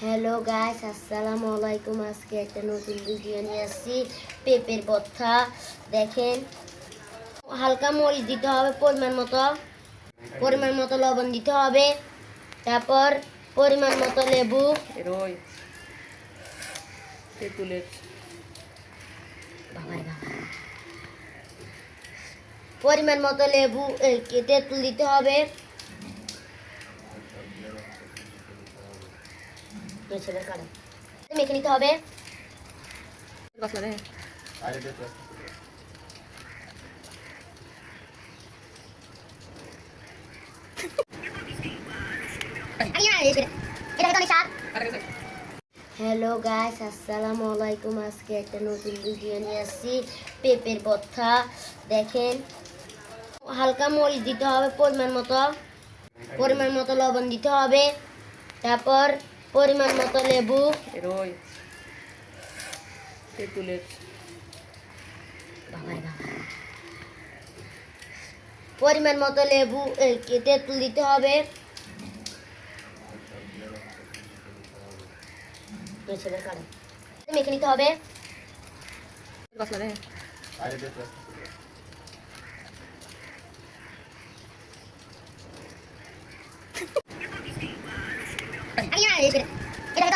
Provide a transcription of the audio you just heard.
Hello guys, আসসালামু আলাইকুম। আজকে একটা নতুন ভিডিও নিয়ে আসছি পেঁপের ভর্তা। দেখেন, হালকা মরিচ দিতে হবে, পরিমাণ মতো লবণ দিতে হবে, তারপর পরিমাণ মতো লেবু, এরই তেঁতুলের পরিমাণ মতো লেবু তেঁতুল দিতে হবে। মেখে নিতে হবে। বাসা রে হ্যালো গাইস, আসসালামু আলাইকুম। আজকে একটা নতুন ভিডিও নিয়ে আসছি পেঁপের ভর্তা। দেখেন, হালকা মরিচ দিতে হবে, পরিমাণ মতো লবণ দিতে হবে, তারপর পরিমাণ মতো লেবু, এরই তেঁতুলের পরিমাণ মতো লেবু তেঁতুল দিতে হবে। মেখে নিতে হবে। বাসা রে এটা